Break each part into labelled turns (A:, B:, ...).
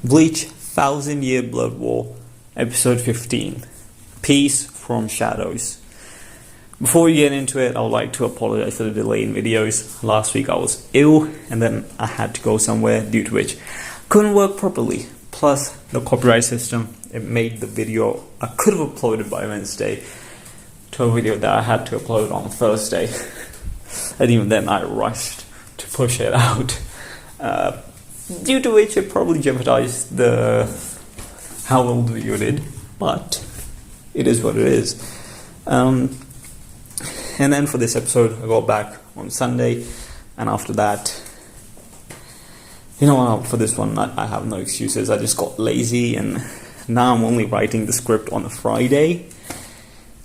A: Bleach 1000-Year Blood War, Episode 15, Peace from Shadows. Before we get into it, I would like to apologize for the delay in videos. Last week I was ill and then I had to go somewhere, due to which I couldn't work properly. Plus the copyright system, it made the video I could have uploaded by Wednesday to a video that I had to upload on Thursday. And even then I rushed to push it out. Due to which it probably jeopardized how well the video did, but it is what it is. And then for this episode, I got back on Sunday, and after that, you know what, for this one, I have no excuses. I just got lazy, and now I'm only writing the script on a Friday.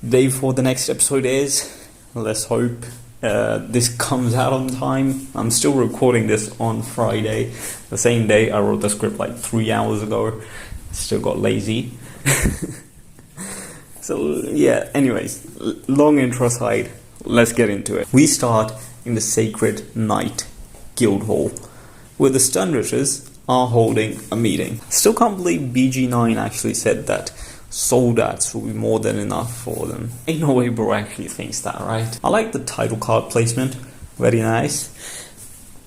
A: The day before the next episode is, let's hope this comes out on time. I'm still recording this on Friday, the same day I wrote the script like 3 hours ago. Still got lazy. So yeah, anyways, long intro aside, let's get into it. We start in the Sacred Night Guild Hall, where the Sternritters are holding a meeting. Still can't believe BG9 actually said that soldats will be more than enough for them. Ain't no way bro actually thinks that, right? I like the title card placement, very nice.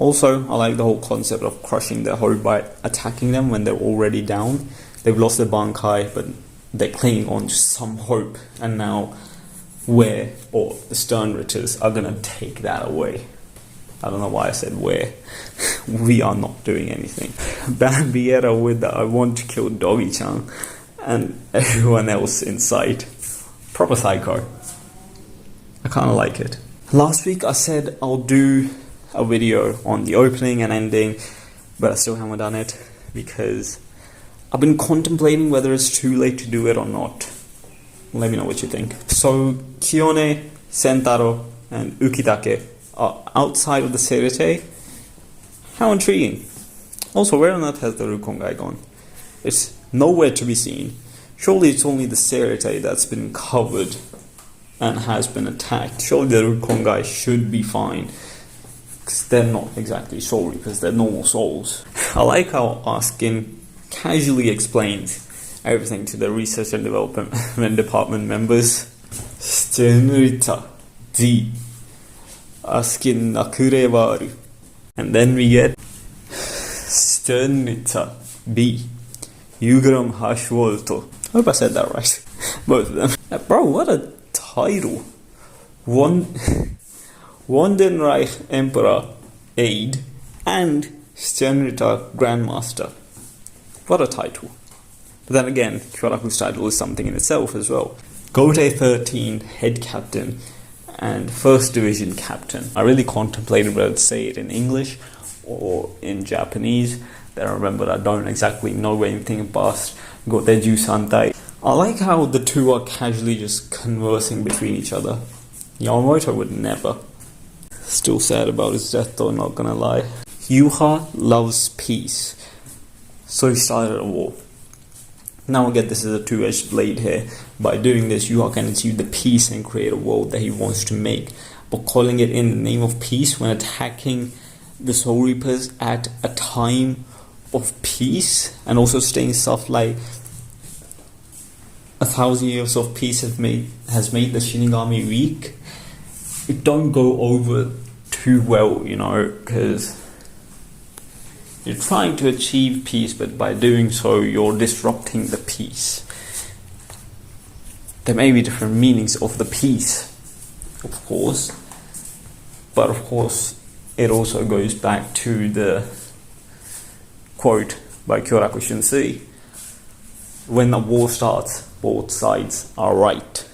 A: Also, I like the whole concept of crushing their hope by attacking them when they're already down. They've lost their Bankai, but they're clinging on to some hope, and now the Sternritters are gonna take that away. I don't know why I said where. We are not doing anything. Bambiera with the I want to kill Doggy-chan, and everyone else in sight. Proper psycho. I kinda like it. Last week I said I'll do a video on the opening and ending, but I still haven't done it because I've been contemplating whether it's too late to do it or not. Let me know what you think. So Kiyone, Sentaro, and Ukitake are outside of the Seirete. How intriguing. Also, where on earth has the Rukongai gone? It's nowhere to be seen. Surely it's only the Seirete that's been covered and has been attacked. Surely the Rukongai should be fine, because they're not exactly soul reapers, they're normal souls. I like how Askin casually explains everything to the research and development department members. Sternritter D. Askin nakure wa aru. And then we get Sternritter B. Yugram Hashwolto. I hope I said that right. Both of them. Bro, what a title. Wandenreich Emperor Aide and Sternritter Grandmaster. What a title. But then again, Kyoraku's title is something in itself as well. Gote 13 Head Captain and 1st Division Captain. I really contemplated whether to say it in English or in Japanese. Then I remembered I don't exactly know anything past Goteju Santai. I like how the two are casually just conversing between each other. Yamamoto would never. Still sad about his death though, not gonna lie. Yuha loves peace, so he started a war. Now again, this is a two-edged blade here. By doing this, Yuha can achieve the peace and create a world that he wants to make. But calling it in the name of peace when attacking the Soul Reapers at a time of peace, and also saying stuff like 1,000 years of peace has made the Shinigami weak, it don't go over too well, you know, because you're trying to achieve peace, but by doing so you're disrupting the peace. There may be different meanings of the peace, of course, but of course it also goes back to the quote by Kyoraku Shinsei: when the war starts, both sides are right.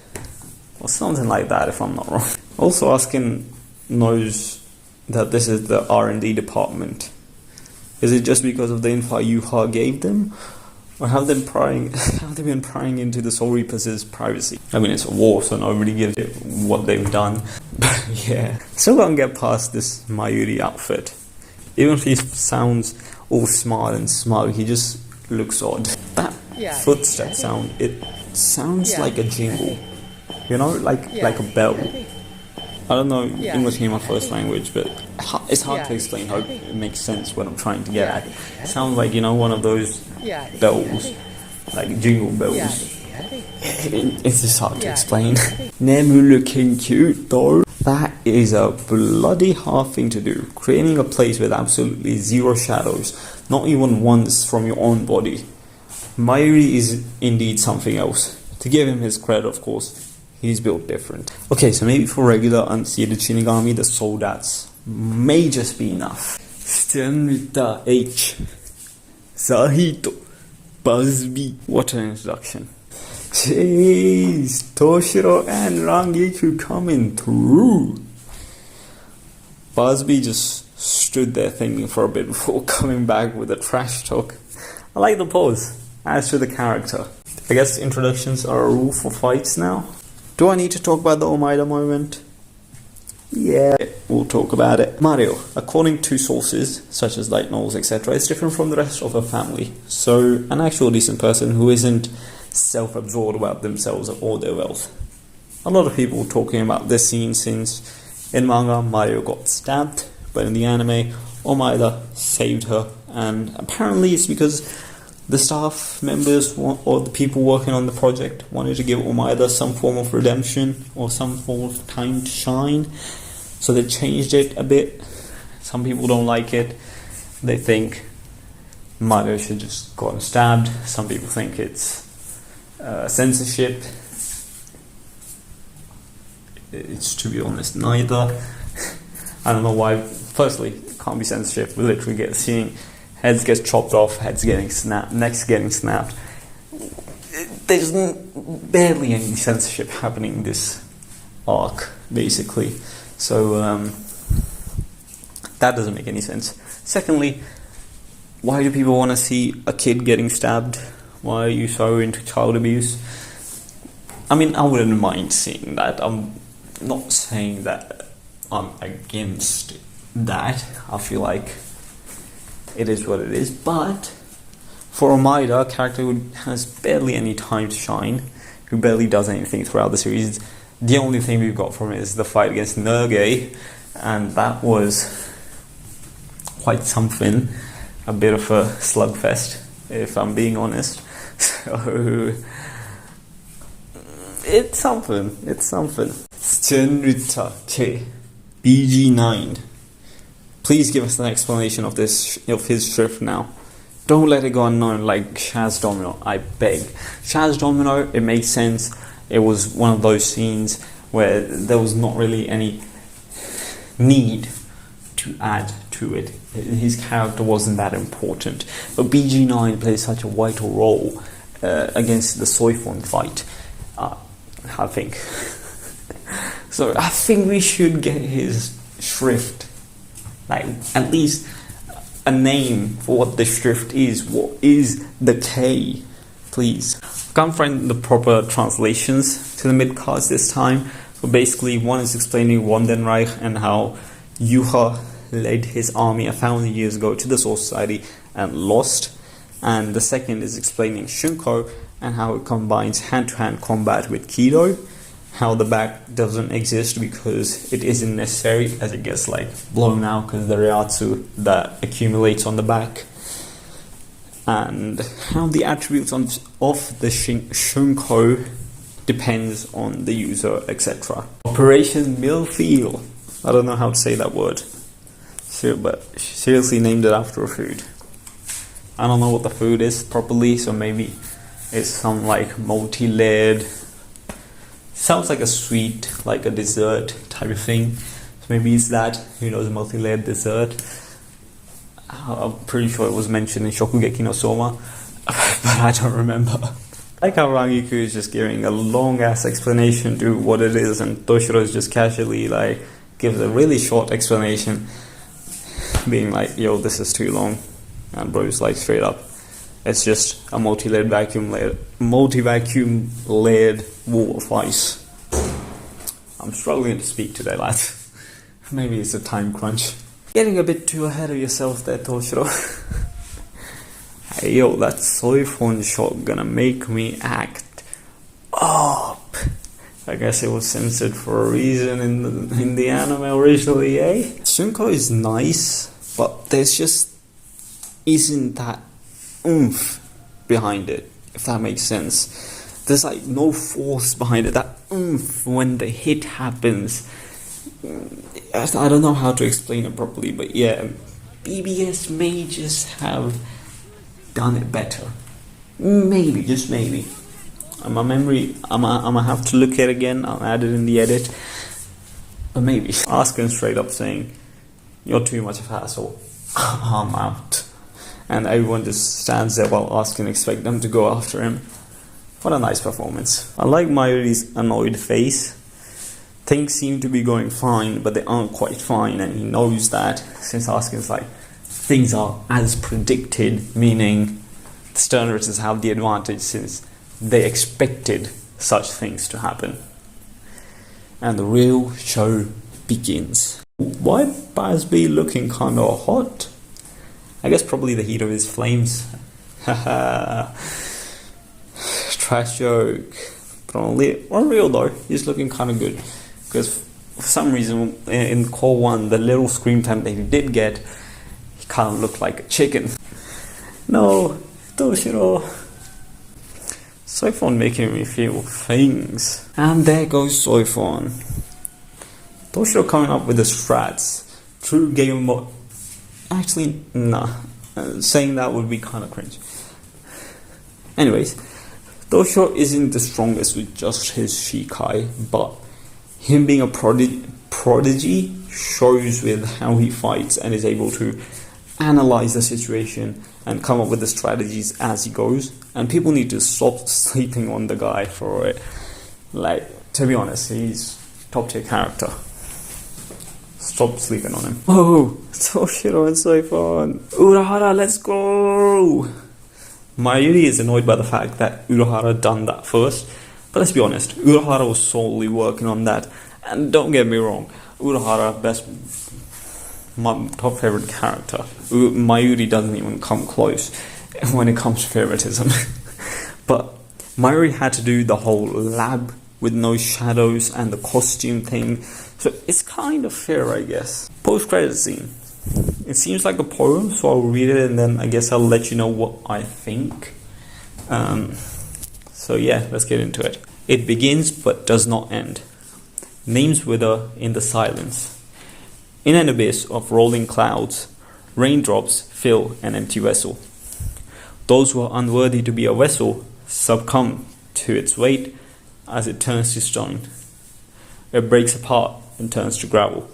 A: Or something like that, if I'm not wrong. Also, Askin knows that this is the R&D department. Is it just because of the info Yuha gave them? Or have they been prying into the Soul Reapers' privacy? I mean, it's a war, so nobody gives it what they've done. But yeah, still can't get past this Mayuri outfit. Even if he sounds all smart and smug, he just looks odd. That footstep sound, it sounds like a jingle. You know, like a bell. I don't know English ain't my first language, but it's hard to explain how it makes sense what I'm trying to get at. It sounds like, you know, one of those bells, like jingle bells. It's just hard to explain. Nemu looking cute though. That is a bloody hard thing to do. Creating a place with absolutely zero shadows, not even once from your own body. Mayuri is indeed something else. To give him his credit, of course, he's built different. Okay, so maybe for regular unseated Shinigami, the Soldats may just be enough. Sternritter H. Sahito. Busby. What an introduction. Jeez, Toshiro and Rangiku coming through. Busby just stood there thinking for a bit before coming back with a trash talk. I like the pose. As to the character, I guess introductions are a rule for fights now. Do I need to talk about the Omaeda moment? Yeah, we'll talk about it. Mario, according to sources, such as light novels, etc., is different from the rest of her family. So, an actual decent person who isn't self-absorbed about themselves or their wealth. A lot of people talking about this scene since in manga Mario got stabbed, but in the anime Omaeda saved her, and apparently it's because the staff members or the people working on the project wanted to give Omaeda some form of redemption or some form of time to shine, so they changed it a bit. Some people don't like it. They think Mario should just gotten stabbed. Some people think it's censorship. It's, to be honest, neither. I don't know why. Firstly, it can't be censorship. We literally get seeing heads get chopped off, heads getting snapped, necks getting snapped. There's barely any censorship happening in this arc, basically. So that doesn't make any sense. Secondly, why do people want to see a kid getting stabbed? Why are you so into child abuse? I mean, I wouldn't mind seeing that. I'm not saying that I'm against that. I feel like it is what it is. But for Omaeda, a character who has barely any time to shine, who barely does anything throughout the series, the only thing we've got from it is the fight against Nerge, and that was quite something. A bit of a slugfest, if I'm being honest. So it's something. It's something. Sternritter K. BG9. Please give us an explanation of his shrift now. Don't let it go unknown like Shaz Domino, I beg. Shaz Domino, it makes sense. It was one of those scenes where there was not really any need to add to it. His character wasn't that important. But BG9 plays such a vital role against the Soifon fight, I think. So I think we should get his shrift. Like, at least a name for what the shrift is. What is the K? Please. Can't find the proper translations to the mid-cards this time. But basically, one is explaining Wandenreich and how Yuha led his army 1,000 years ago to the Soul Society and lost. And the second is explaining Shunko and how it combines hand-to-hand combat with Kido. How the back doesn't exist because it isn't necessary, as it gets like blown out because the Ryatsu that accumulates on the back. And how the attributes of the Shunko depends on the user, etc. Operation Millfield. I don't know how to say that word. Sure, but she seriously named it after a food. I don't know what the food is properly, so maybe it's some like multi-layered. Sounds like a sweet, like a dessert type of thing. So maybe it's that, who knows, multi-layered dessert. I'm pretty sure it was mentioned in Shokugeki no Soma, but I don't remember. Like how Rangiku is just giving a long-ass explanation to what it is, and Toshiro is just casually like gives a really short explanation, being like, yo, this is too long. And bro's like, straight up, it's just a multi-vacuum layered wall of ice. I'm struggling to speak today, lads. Maybe it's a time crunch. Getting a bit too ahead of yourself there, Toshiro. Hey, yo, that Soifon shot gonna make me act up. I guess it was censored for a reason in the anime originally, eh? Shunko is nice, but there's just isn't that oomph behind it, if that makes sense. There's like no force behind it, that oomph when the hit happens. I don't know how to explain it properly, but yeah, BBS may just have done it better. Maybe, just maybe. My memory, I'm gonna have to look at it again. I'll add it in the edit. But maybe. Asuka straight up saying, "You're too much of a hassle. I'm out." And everyone just stands there while Asuka expect them to go after him. What a nice performance. I like Mayuri's annoyed face. Things seem to be going fine, but they aren't quite fine, and he knows that, since Asuka's like, things are as predicted, meaning the Sternritters have the advantage since they expected such things to happen. And the real show begins. Why Basby looking kinda hot? I guess probably the heat of his flames. Haha. Trash joke. But on real though, he's looking kinda good. Because for some reason in Core 1, the little screen time that he did get, he kinda looked like a chicken. No, Toshiro. Soifon making me feel things. And there goes Soifon. Toshiro coming up with the strats. True Game Mode. Actually, nah. Saying that would be kind of cringe. Anyways, Toshiro isn't the strongest with just his Shikai, but him being a prodigy shows with how he fights and is able to analyze the situation and come up with the strategies as he goes. And people need to stop sleeping on the guy for it. Like, to be honest, he's top tier character. Stop sleeping on him. Oh, Toshiro and Soifon. Urahara, let's go! Mayuri is annoyed by the fact that Urahara done that first. But let's be honest, Urahara was solely working on that. And don't get me wrong, Urahara, my top favorite character. Mayuri doesn't even come close when it comes to favoritism. But Mayuri had to do the whole lab with no shadows and the costume thing, so it's kind of fair, I guess. Post-credit scene. It seems like a poem, so I'll read it and then I guess I'll let you know what I think. So yeah, let's get into it. It begins but does not end. Names wither in the silence. In an abyss of rolling clouds, raindrops fill an empty vessel. Those who are unworthy to be a vessel succumb to its weight as it turns to stone. It breaks apart and turns to gravel.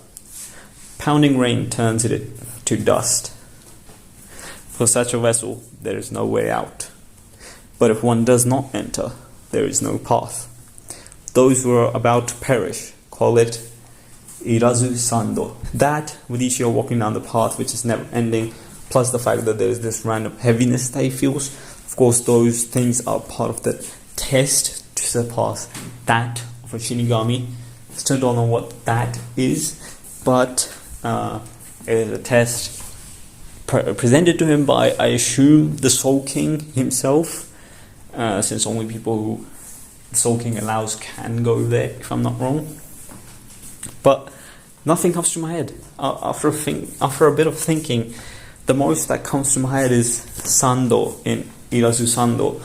A: Pounding rain turns it to dust. For such a vessel, there is no way out. But if one does not enter, there is no path. Those who are about to perish call it Irazu Sando. That, with Ishio walking down the path which is never ending, plus the fact that there is this random heaviness that he feels, of course those things are part of the test to surpass that of a Shinigami. Still don't know what that is, but it is a test presented to him by, I assume, the Soul King himself, since only people who the Soul King allows can go there, if I'm not wrong. But nothing comes to my head. After a bit of thinking, the most that comes to my head is Sando in Irazu Sando.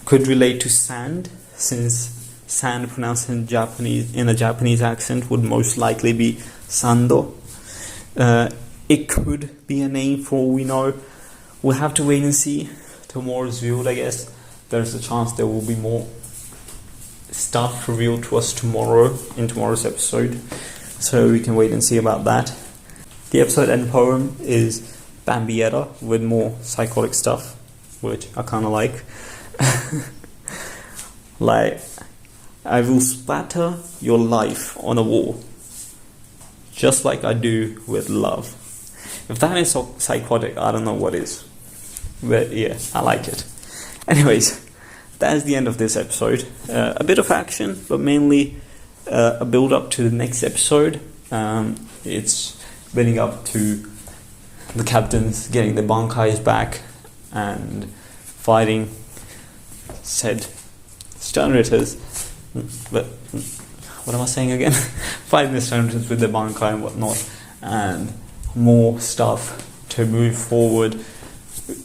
A: Could relate to sand, since sand pronounced in a Japanese accent would most likely be Sando. It could be a name for all we know. We'll have to wait and see till more is revealed, I guess. There's a chance there will be more stuff revealed to us tomorrow in tomorrow's episode, so we can wait and see about that. The episode end poem is Bambietta with more psychotic stuff, which I kind of like. Like, I will splatter your life on a wall, just like I do with love. If that is so psychotic, I don't know what is. But yeah, I like it. Anyways, that is the end of this episode. A bit of action, but mainly a build up to the next episode. It's building up to the captains getting the Bankais back and fighting said Sternritters but what am I saying again? Fighting the Sternritters with the Bankai and whatnot, and more stuff to move forward.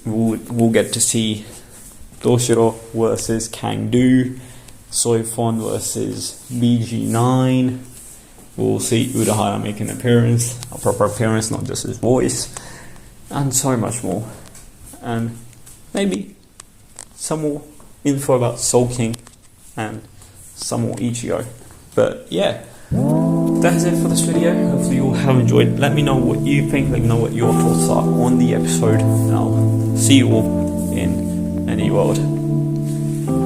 A: We'll get to see Doshiro versus Kangdu, Soifon versus BG9. We'll see Urahara make an appearance, a proper appearance, not just his voice, and so much more. And maybe some more info about Soul King and some more Ichigo. But yeah, that's it for this video. Hopefully you all have enjoyed. Let me know what you think, let me know what your thoughts are on the episode, and I'll see you all in a new world.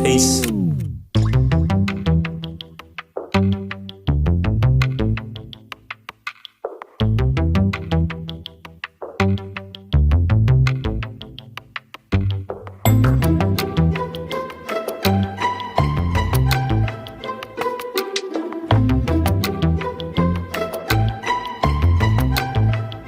A: Peace.